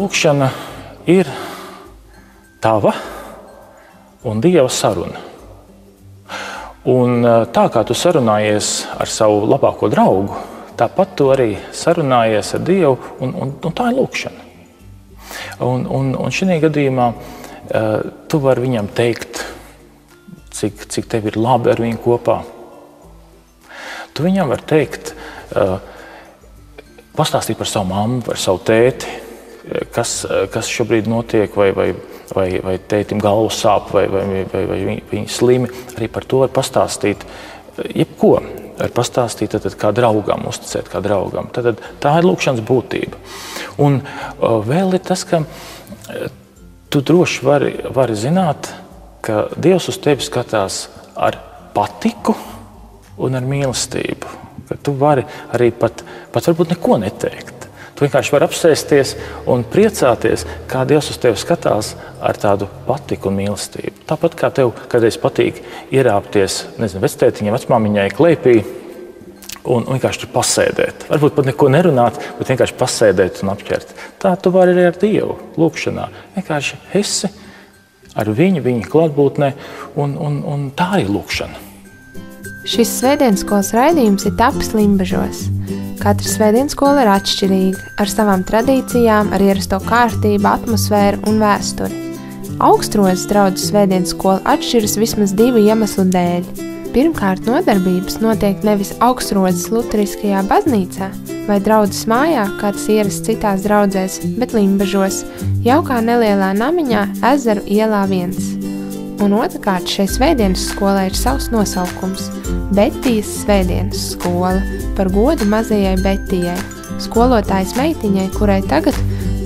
lūkšana ir tava un Dieva saruna. Un tā kā tu sarunājies ar savu labāko draugu, tāpat tu arī sarunājies ar Dievu, un tā ir lūkšana. Un šajā gadījumā tu vari viņam teikt, cik tev ir labi ar viņu kopā. Tu viņam vari teikt, pastāstīt par savu mammu, par savu tēti, kas šobrīd notiek, vai tētim galva sāp, vai viņi slimi. Arī par to var pastāstīt jebko. Var pastāstīt kā draugam, uzticēt kā draugam. Tad tā ir lūkšanas būtība. Un vēl ir tas, ka tu droši vari zināt, ka Dievs uz tevi skatās ar patiku un ar mīlestību. Ka tu vari arī pat varbūt neko neteikt. Tu vienkārši vari apsēsties un priecāties, kā Dievs uz tevi skatās ar tādu patiku un mīlestību. Tāpat kā tev kādreiz patīk ierāpties, vectētiņai, vecmāmiņai klēpī un vienkārši tur pasēdēt. Varbūt pat neko nerunāt, bet vienkārši pasēdēt un apķert. Tā tu vari arī ar Dievu lūkšanā. Vienkārši esi ar viņu, viņa klātbūtnē, un tā arī lūkšana. Šis svētdienas skolas raidījums ir tapis Limbažos. Katra svētdienas skola ir atšķirīga, ar savām tradīcijām, ar ierasto kārtību, atmosfēru un vēsturi. Austrozes draudzes svētdienas skola atšķiras vismaz 2 iemeslu dēļ. Pirmkārt, nodarbības notiek nevis Austrozes luteriskajā baznīcā vai draudzes mājā, kā tas ierasts citās draudzēs, bet Limbažos, jaukā nelielā namiņā Ezeru ielā 1. Un otrkārt, šai svētdienas skolai ir savs nosaukums – Betijas svētdienas skola, par godu mazajai Betijai, skolotājas meitiņai, kurai tagad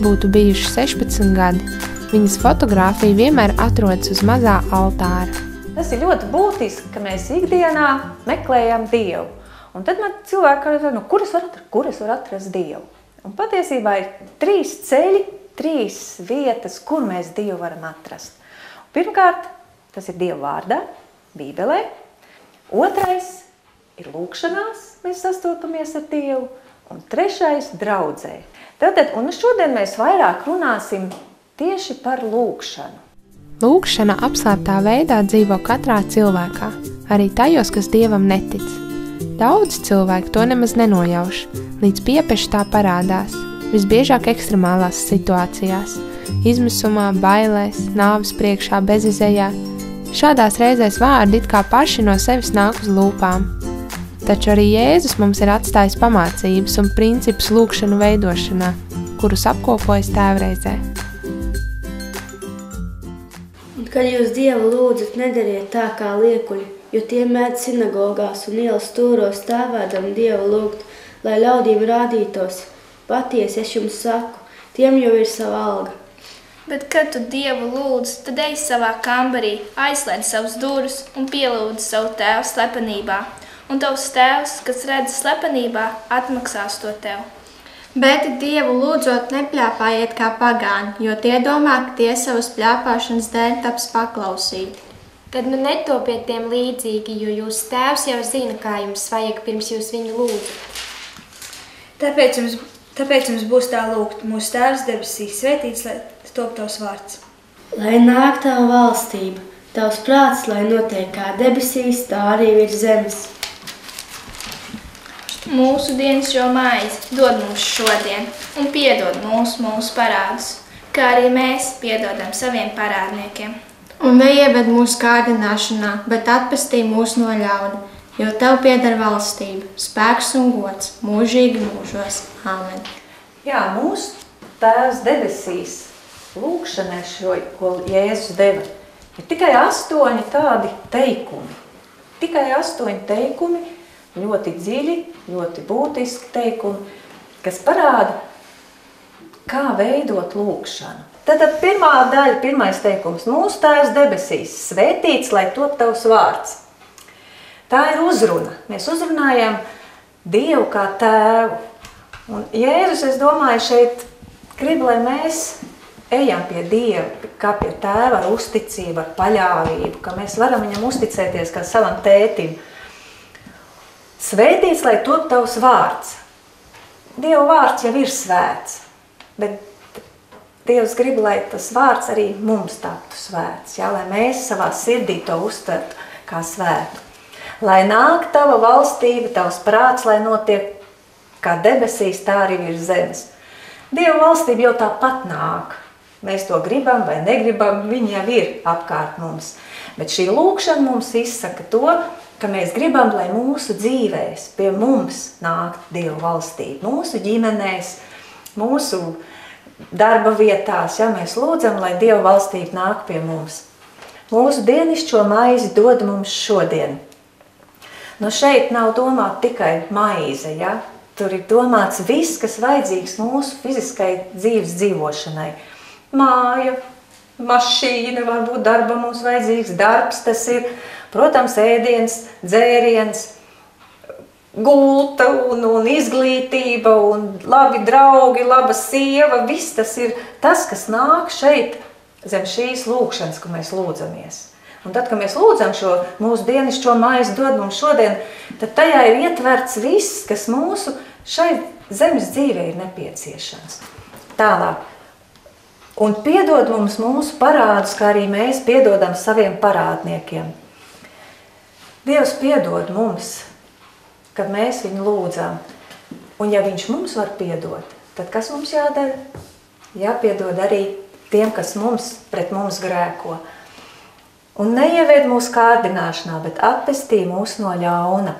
būtu bijuši 16 gadi. Viņas fotogrāfija vienmēr atrodas uz mazā altāra. Tas ir ļoti būtiski, ka mēs ikdienā meklējam Dievu. Un tad man cilvēki var kur es varu atrast Dievu? Un patiesībā ir 3 ceļi, 3 vietas, kur mēs Dievu varam atrast. Pirmkārt, tas ir Dieva vārdā, Bībelē. Otrais ir lūkšanās, mēs sastopamies ar Dievu. Un trešais – draudzē. Un šodien mēs vairāk runāsim tieši par lūkšanu. Lūkšana apslēptā veidā dzīvo katrā cilvēkā, arī tajos, kas Dievam netic. Daudz cilvēku to nemaz nenojauš, līdz piepeši tā parādās, visbiežāk ekstremālās situācijās, izmisumā, bailēs, nāves priekšā, bezizejā. Šādās reizēs vārdi it kā paši no sevis nāk uz lūpām. Taču arī Jēzus mums ir atstājis pamācības un principus lūkšanu veidošanā, kurus apkopojas tēvreizē. Un kad jūs Dievu lūdzat, nedariet tā kā liekuļi, jo tie mēdz sinagogās un ielas stūros stāvēdam Dievu lūgt, lai ļaudīm rādītos. Patiesi es jums saku, tiem jau ir sava alga. Bet, kad tu Dievu lūdz, tad ej savā kambarī, aizslēdz savus durvis un pielūdz savu tēvu slepenībā. Un tavs tēvs, kas redz slepenībā, atmaksās to tev. Bet Dievu lūdzot nepļāpājiet kā pagāni, jo tie domā, ka tie savas pļāpāšanas dēļ taps paklausīti. Tad netopiet tiem līdzīgi, jo jūsu tēvs jau zina, kā jums vajag, pirms jūs viņu lūdzat. Tāpēc jums būs tā lūgt, mūsu tēvs debesīs, svētīts, lai top tavs vārds. Lai nāk tava valstība, tavs prāts, lai notiek kā debesīs, tā arī virs zemes. Mūsu dienas šo maizi dod mums šodien un piedod mūsu parādus, kā arī mēs piedodam saviem parādniekiem. Un neieved mūsu kārdināšanā, bet atpestī mūs no ļauna, jo tev pieder valstība, spēks un gods, mūžīgi mūžos. Āmen. Jā, mūsu tēvs debesīs, lūkšanai šo, ko Jēzus deva, ir tikai 8 tādi teikumi. Tikai 8 teikumi, ļoti dziļi, ļoti būtiski teikumi, kas parāda, kā veidot lūkšanu. Tātad pirmā daļa, pirmais teikums, mūsu tēvs debesīs, svētīts, lai top tavs vārds. Tā ir uzruna. Mēs uzrunājam Dievu kā tēvu. Un Jēzus, es domāju, šeit grib, lai mēs ejam pie Dieva, kā pie tēva ar uzticību, ar paļāvību, ka mēs varam viņam uzticēties kā savam tētim. Svētīts, lai top tavs vārds. Dieva vārds jau ir svēts, bet Dievs grib, lai tas vārds arī mums taptu svēts, ja? Lai mēs savā sirdī to uztvertu kā svētu. Lai nāk tava valstība, tavs prāts, lai notiek kā debesīs, tā arī virs zemes. Dieva valstība jau tāpat nāk. Mēs to gribam vai negribam, viņa jau ir apkārt mums. Bet šī lūkšana mums izsaka to, ka mēs gribam, lai mūsu dzīvēs pie mums nāk Dieva valstība. Mūsu ģimenēs, mūsu darba vietās, ja mēs lūdzam, lai Dieva valstība nāk pie mums. Mūsu dienišķo maizi dod mums šodien. Nu šeit nav domāta tikai maize, ja? Tur ir domāts viss, kas vajadzīgs mūsu fiziskai dzīves dzīvošanai. Māja, mašīna, varbūt darba mums vajadzīgs, darbs tas ir, protams, ēdiens, dzēriens, gulta un izglītība un labi draugi, laba sieva, viss tas ir tas, kas nāk šeit zem šīs lūkšanas, ka mēs lūdzamies. Un tad, kad mēs lūdzam šo mūsu dienišķo maizi dod mums šodien, tad tajā ir ietverts viss, kas mūsu šai zemes dzīvē ir nepieciešams. Tālāk. Un piedod mums mūsu parādus, kā arī mēs piedodam saviem parādniekiem. Dievs piedod mums, kad mēs viņu lūdzam. Un ja viņš mums var piedot, tad kas mums jādara? Jāpiedod arī tiem, kas pret mums grēko. Un neieved mūsu kārdināšanā, bet atpestī mūs no ļauna.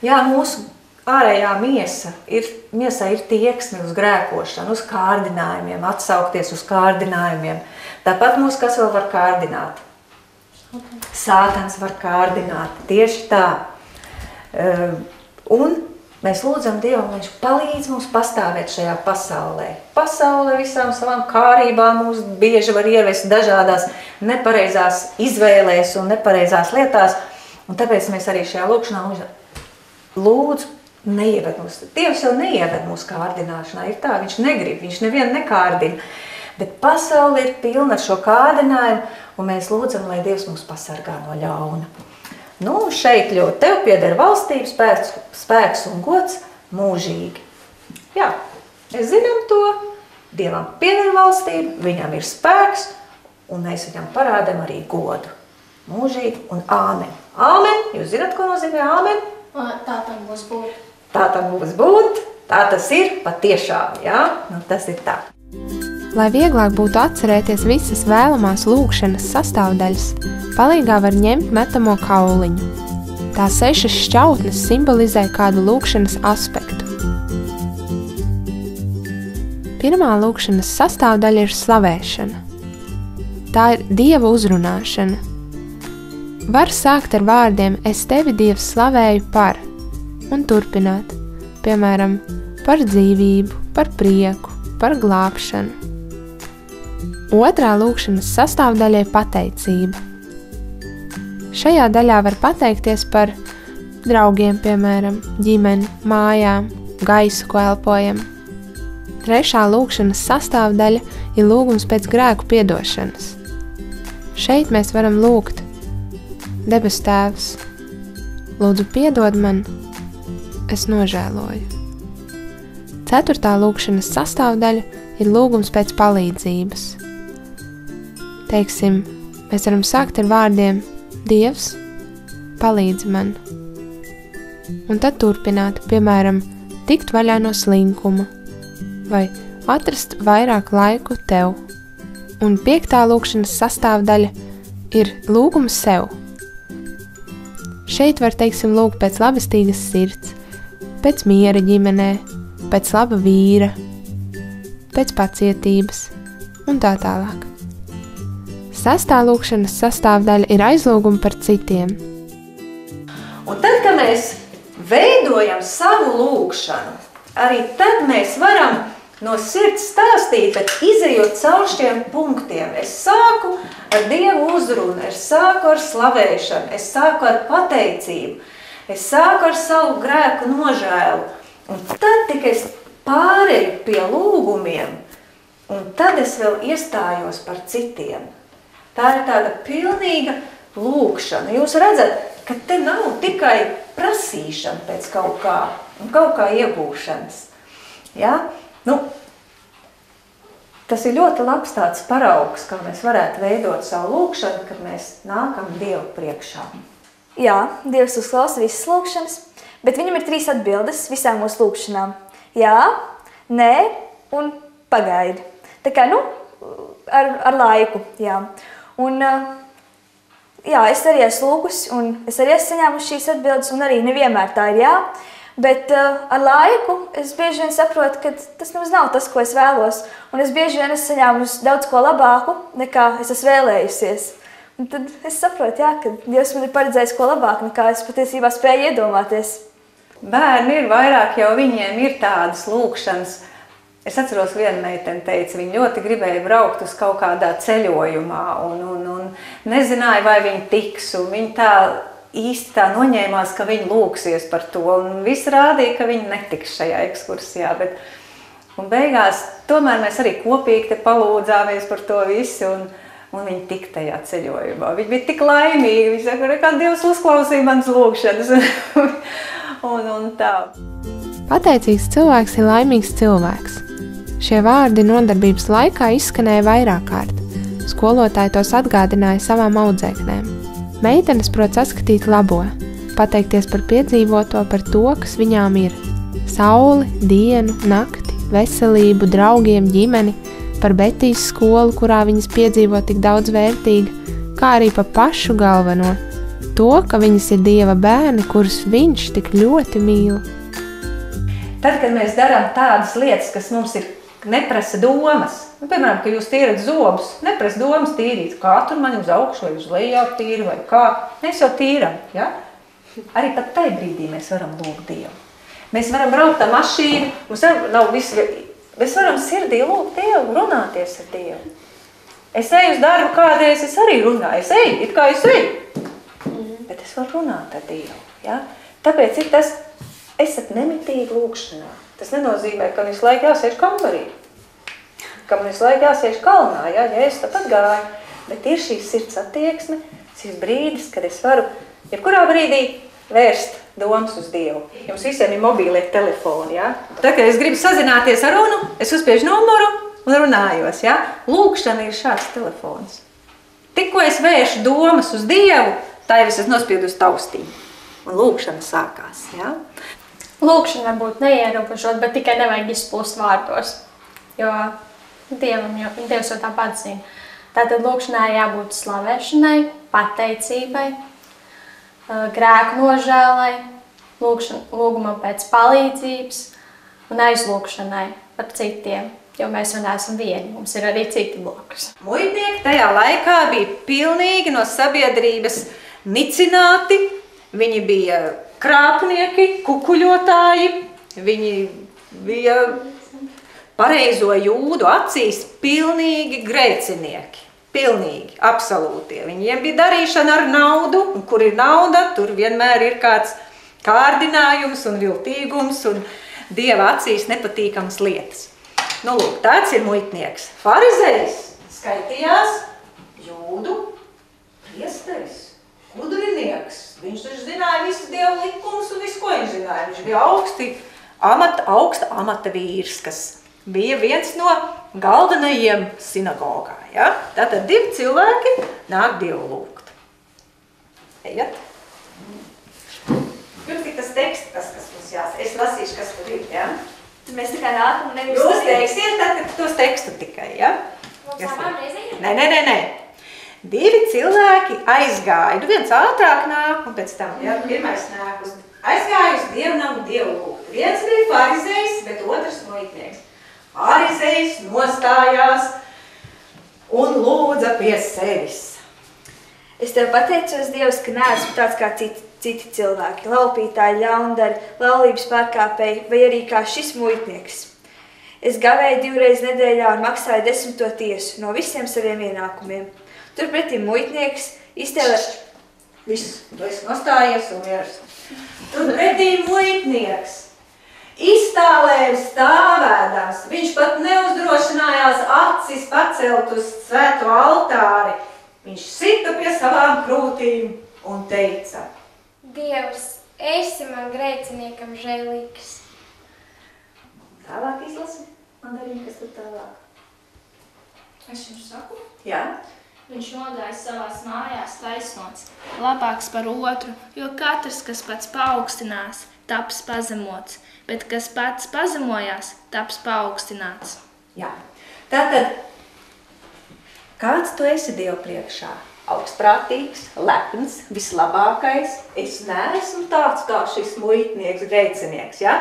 Jā, mūsu ārējā miesā ir tieksme uz grēkošanu, uz kārdinājumiem, atsaukties uz kārdinājumiem. Tāpat mūs kas vēl var kārdināt? Sātans var kārdināt, tieši tā. Un mēs lūdzam Dievam, viņš palīdz mums pastāvēt šajā pasaulē. Pasaulē visām savām kārībām mūs bieži var ievest dažādās nepareizās izvēlēs un nepareizās lietās. Un tāpēc mēs arī šajā lūkšanā lūdzu, neieved mūs. Dievs jau neieved mūsu kārdināšanā. Ir tā, viņš negrib, viņš nevienu nekārdina. Bet pasaule ir pilna ar šo kārdinājumu, un mēs lūdzam, lai Dievs mūs pasargā no ļauna. Nu, šeit ļoti tev pieder valstība, spēks un gods mūžīgi. Jā, mēs zinām to, Dievam pieder valstība, viņam ir spēks, un mēs viņam parādam arī godu. Mūžīgi un āmen. Āmen, jūs zināt, ko nozīmē āmen? Tā tam būs būt. Tā tam būs būt, tā tas ir patiešām, jā? Nu, tas ir tā. Lai vieglāk būtu atcerēties visas vēlamās lūkšanas sastāvdaļas, palīgā var ņemt metamo kauliņu. Tā 6 šķautnes simbolizē kādu lūkšanas aspektu. Pirmā lūkšanas sastāvdaļa ir slavēšana. Tā ir Dieva uzrunāšana. Var sākt ar vārdiem es tevi, Dievs, slavēju par, un turpināt, piemēram, par dzīvību, par prieku, par glābšanu. Otrā lūkšanas sastāvdaļa ir pateicība. Šajā daļā var pateikties par draugiem, piemēram, ģimeni, mājām, gaisu, ko elpojam. Trešā lūkšanas sastāvdaļa ir lūgums pēc grēku piedošanas. Šeit mēs varam lūgt: Debes Tēvs, lūdzu piedod man, es nožēloju. Ceturtā lūkšanas sastāvdaļa ir lūgums pēc palīdzības. Teiksim, mēs varam sākt ar vārdiem: Dievs, palīdzi man. Un tad turpināt, piemēram, tikt vaļā no slinkuma vai atrast vairāk laiku tev. Un 5. lūkšanas sastāvdaļa ir lūgums sev. Šeit var, teiksim, lūgt pēc labestīgas sirds, pēc miera ģimenē, pēc laba vīra, pēc pacietības un tā tālāk. 6. lūkšanas sastāvdaļa ir aizlūgumi par citiem. Un tad, kad mēs veidojam savu lūkšanu, arī tad mēs varam no sirds stāstīt, bet izejot caur šiem punktiem. Es sāku ar Dievu uzrunu, es sāku ar slavēšanu, es sāku ar pateicību, es sāku ar savu grēku nožēlu. Un tad tikai es pāreju pie lūgumiem, un tad es vēl iestājos par citiem. Tā ir tāda pilnīga lūkšana. Jūs redzat, ka te nav tikai prasīšana pēc kaut kā un kaut kā iegūšanas. Ja? Nu, Tas ir ļoti labs tāds paraugs, kā mēs varētu veidot savu lūkšanu, kad mēs nākam Dievu priekšā. Jā, Dievs uzklausa visas lūkšanas, bet viņam ir 3 atbildes visām mūsu lūkšanām. Jā, nē un pagaidi. Tā kā, ar laiku, jā. Un, jā, es arī esmu lūgusi, un es arī esmu saņēmusi šīs atbildes, un arī nevienmēr tā ir jā. Bet ar laiku es bieži vien saprotu, ka tas nemaz nav tas, ko es vēlos. Un es bieži vien esmu saņēmusi daudz ko labāku, nekā es esmu vēlējusies. Un tad es saprotu, jā, ka Dievs man ir paredzējis ko labāku, nekā es patiesībā spēju iedomāties. Bērni ir vairāk, jau viņiem ir tādas lūkšanas. Es atceros, viena meitene teica, viņa ļoti gribēja braukt uz kaut kādā ceļojumā un nezināja, vai viņa tiks. Un viņa tā īsti tā noņēmās, ka viņa lūksies par to. Un viss rādīja, ka viņa netiks šajā ekskursijā. Un beigās tomēr mēs arī kopīgi te palūdzāmies par to visu. Un viņa tika tajā ceļojumā. Viņa bija tik laimīga. Viņa saka, kā Dievs uzklausīja manas lūkšanas. un tā. Pateicīgs cilvēks ir laimīgs cilvēks. Šie vārdi nodarbības laikā izskanēja vairāk kārt. Skolotāji tos atgādināja savām audzēknēm. Meitenes prot saskatīt labo, pateikties par piedzīvoto, par to, kas viņām ir. Sauli, dienu, nakti, veselību, draugiem, ģimeni, par Betijas skolu, kurā viņas piedzīvo tik daudz vērtīga, kā arī par pašu galveno. To, ka viņas ir Dieva bērni, kurus viņš tik ļoti mīl. Tad, kad mēs darām tādas lietas, kas mums ir neprasa domas, piemēram, ka jūs tīrat zobus, neprasa domas tīrīt, kā tur man uz augšu vai uz leju tīri vai kā. Mēs jau tīram, ja? Arī pat tai brīdī mēs varam lūgt Dievu. Mēs varam braukt ar mašīnu, mēs varam sirdī lūgt Dievu, runāties ar Dievu. Es eju uz darbu kādreiz, es arī runāju, es eju, it kā es eju, bet es varu runāt ar Dievu, ja? Tāpēc ir tas, esat nemitīgi lūkšanā. Tas nenozīmē, ka man visu laiku jāsēž kambarī, ka man visu laiku jāsēž kalnā, ja es tāpat gāju. Bet ir šīs sirds attieksme, šis brīdis, kad es varu jebkurā brīdī vērst domas uz Dievu. Jums visiem ir mobīlie telefoni, ja? Tad, kad es gribu sazināties ar runu, es uzspiežu numuru un runājos, ja? Lūkšana ir šāds telefons. Tikko es vēršu domas uz Dievu, tā jau es esmu nospiedusi taustīm. Un lūkšana sākās, ja? Lūkšana var būt neierobežot, bet tikai nevajag izplūst vārdos, jo Dievs jau tā pats zina. Tātad lūkšanai jābūt slavēšanai, pateicībai, grēku nožēlai, lūgumam pēc palīdzības un aizlūkšanai par citiem, jo mēs jau neesam vieni, mums ir arī citi blakus. Muitnieki tajā laikā bija pilnīgi no sabiedrības nicināti, viņi bija krāpnieki, kukuļotāji, viņi bija pareizo jūdu acīs pilnīgi grēcinieki. Pilnīgi, absolūtie. Viņiem bija darīšana ar naudu, un kur ir nauda, tur vienmēr ir kāds kārdinājums un viltīgums un Dieva acīs nepatīkamas lietas. Nu, lūk, tāds ir muitnieks. Farizejs skaitījās jūdu priesteris. Gudrinieks. Viņš taču zināja visus Dieva likumus un visu, ko viņš zināja. Viņš bija augsta amata vīrs, kas bija viens no galvenajiem sinagogā. Ja? Tātad 2 cilvēki nāk Dievu lūgt. Ejat. Jums ir tas teksts, kas mums jāsaka. Es lasīšu, kas tur ir. Ja? Tad mēs tikai nākam un nevis Jūs teiksiet tātad tos tekstu tikai. Ja? Nē. 2 cilvēki aizgāja, viens ātrāk nāk, un pēc tam, ja, pirmais nāk aizgāja uz dievnamu Dievu lūgt. Viens bija farizejs, bet otrs muitnieks. Farizejs nostājās un lūdza pie sevis. Es tev pateicos, Dievs, ka neesmu tāds kā citi cilvēki, laupītāji, ļaundari, laulības pārkāpēji vai arī kā šis muitnieks. Es gavēju 2 reizes nedēļā un maksāju 10. tiesu no visiem saviem ienākumiem. Turpretī muitnieks iztēlē... Viss, tu esi nostājies un miers. Turpretī muitnieks iztālēja stāvēdams. Viņš pat neuzdrošinājās acis pacelt uz svēto altāri. Viņš sita pie savām krūtīm un teica: Dievs, esi man grēciniekam žēlīgs. Tālāk izlasi, Mandarīna, kas tur tālāk. Es jums saku. Jā. Viņš nogājis savās mājās taisnots, labāks par otru, jo katrs, kas pats paaugstinās, taps pazemots, bet kas pats pazemojās, taps paaugstināts. Jā. Tātad, kāds tu esi Dievu priekšā? Augstprātīgs, lepns, vislabākais. Es neesmu tāds kā šis muitnieks, grēcinieks, ja?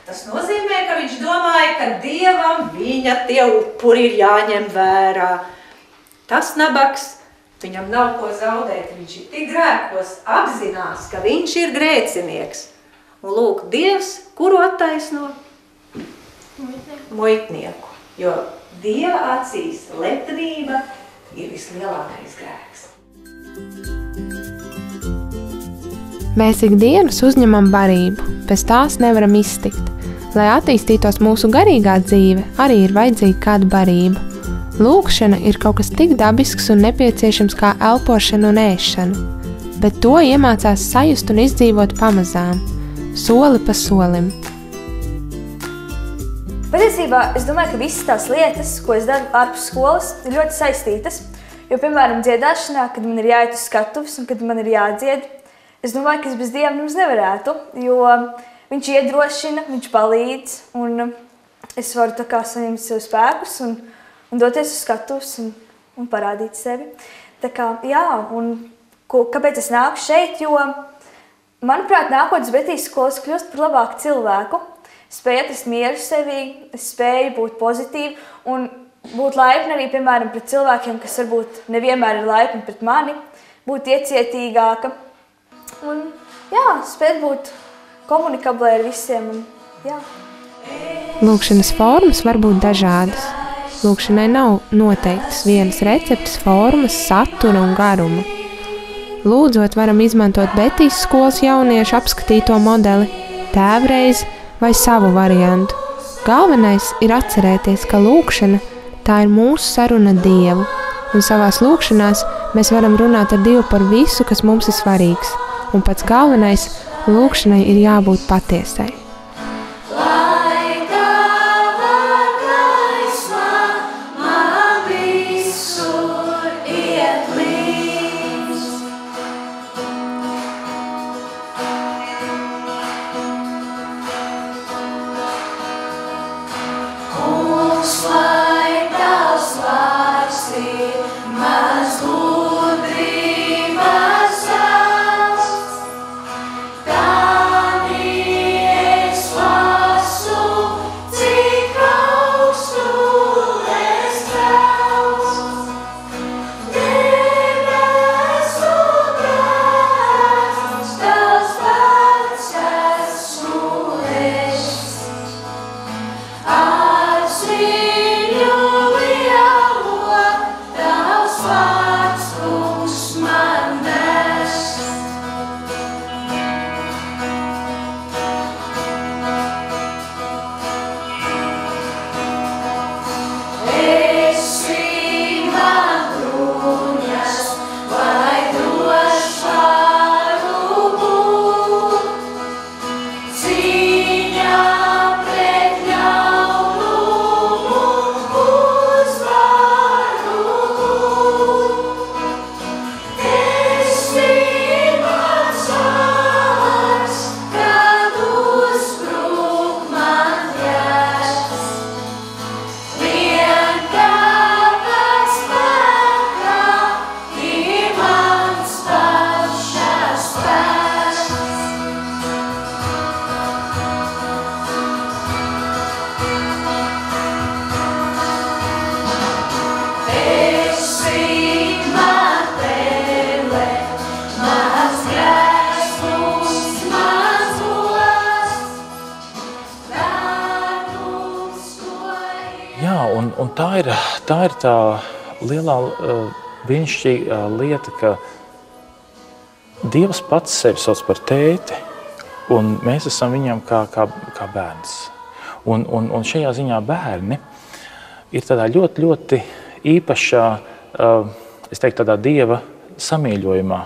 Tas nozīmē, ka viņš domāja, ka Dievam viņa tie upuri ir jāņem vērā. Tas nabaks, viņam nav ko zaudēt, viņš ir tik grēkos, apzinās, ka viņš ir grēcinieks. Un lūk, Dievs, kuru attaisno? Muitnieku. Jo Dieva acīs lepnība ir vislielākais grēks. Mēs ikdienas uzņemam barību, bez tās nevaram iztikt. Lai attīstītos mūsu garīgā dzīve, arī ir vajadzīga kāda barība. Lūkšana ir kaut kas tik dabisks un nepieciešams kā elpošana un ēšana, bet to iemācās sajust un izdzīvot pamazām, soli pa solim. Patiesībā es domāju, ka visas tās lietas, ko es daru ārpus skolas, ir ļoti saistītas. Jo, piemēram, dziedāšanā, kad man ir jāiet uz skatuves un kad man ir jādzied, es domāju, ka es bez Dieva nemaz nevarētu, jo viņš iedrošina, viņš palīdz un es varu tā kā saņemt sev spēkus un doties uz skatuves un parādīt sevi. Tā kā, jā, un kāpēc es nāku šeit, jo, manuprāt, nākotnes Betijas skolas kļūst par labāku cilvēku. Es spēju atrast mieru sevī, es spēju būt pozitīvi un būt laipni arī, piemēram, pret cilvēkiem, kas varbūt nevienmēr ir laipni pret mani, būt iecietīgāka un, jā, spēt būt komunikablē ar visiem un, jā. Lūkšanas formas var būt dažādas. Lūkšanai nav noteiktas vienas receptes, formas, satura un garuma. Lūdzot, varam izmantot Betijas skolas jauniešu apskatīto modeli, tēvreizi vai savu variantu. Galvenais ir atcerēties, ka lūkšana tā ir mūsu saruna ar Dievu, un savās lūkšanās mēs varam runāt ar Dievu par visu, kas mums ir svarīgs, un pats galvenais – lūkšanai ir jābūt patiesai. Un tā ir tā lielā brīnišķīgā lieta, ka Dievs pats sevi sauc par tēti, un mēs esam viņam kā bērns. Un šajā ziņā bērni ir tādā ļoti, ļoti īpašā, es teiktu, tādā Dieva samīļojumā.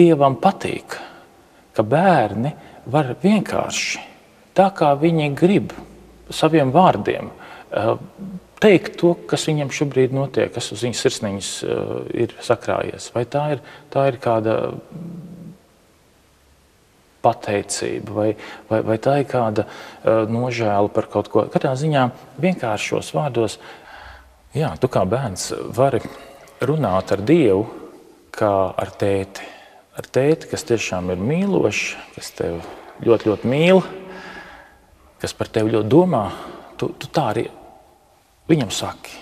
Dievam patīk, ka bērni var vienkārši, tā kā viņi grib, saviem vārdiem, teikt to, kas viņam šobrīd notiek, kas uz viņas sirsniņas ir sakrājies. Vai tā ir kāda pateicība, vai tā ir kāda nožēla par kaut ko. Katrā ziņā vienkāršos vārdos, jā, tu kā bērns vari runāt ar Dievu kā ar tēti. Ar tēti, kas tiešām ir mīlošs, kas tevi ļoti, ļoti mīl, kas par tevi ļoti domā, tu tā arī viņam saki.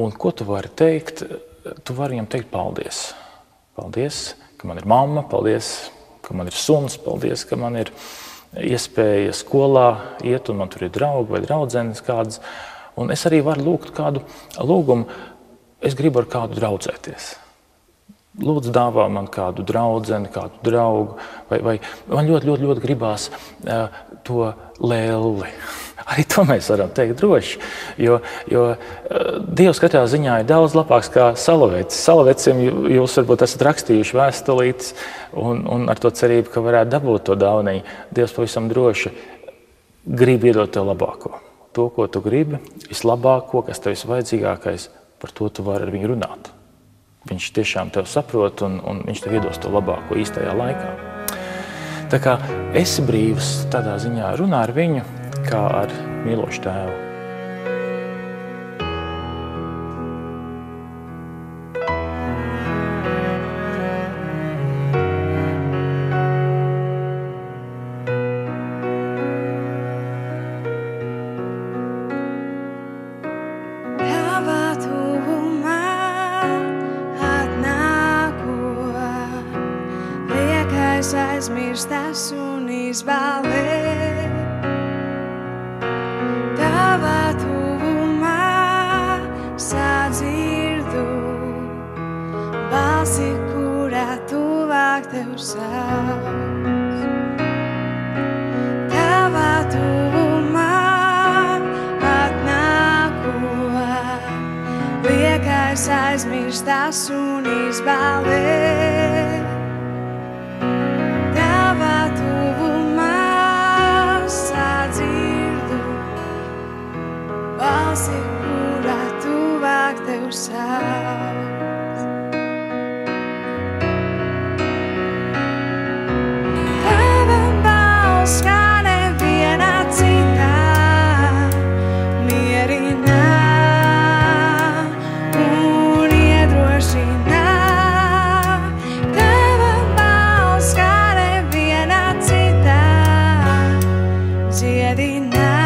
Un ko tu vari teikt? Tu vari viņam teikt paldies. Paldies, ka man ir mamma, paldies, ka man ir suns, paldies, ka man ir iespēja skolā iet, un man tur ir draugi vai draudzenes kādas. Un es arī varu lūgt kādu lūgumu, es gribu ar kādu draudzēties. Lūdzu, dāvā man kādu draudzeni, kādu draugu, vai man ļoti, ļoti, ļoti gribās to lelli. Arī to mēs varam teikt droši, jo Dievs katrā ziņā ir daudz labāks kā salavēcis. Salavecim jūs varbūt esat rakstījuši vēstulītes un ar to cerību, ka varētu dabūt to dāvaniņu. Dievs pavisam droši grib iedot tev labāko. To, ko tu gribi, vislabāko, kas tev visvajadzīgākais, par to tu vari ar viņu runāt. Viņš tiešām tev saprot un viņš tev iedos to labāko īstajā laikā. Tā kā esi brīvs tādā ziņā runā ar viņu kā ar mīlošu tēvu. Aizmirstas un izbālē. Tavā tuvumā sadzirdu balsi, kurā tuvāk tev sauc. Tavā tuvumā atnākot, liekais aizmirstas un izbālē. Balsi, kurā tuvāk tev sauc. Tava balss kā nevienā citā mierina un iedrošina. Tava balss kā nevienā citā dziedina.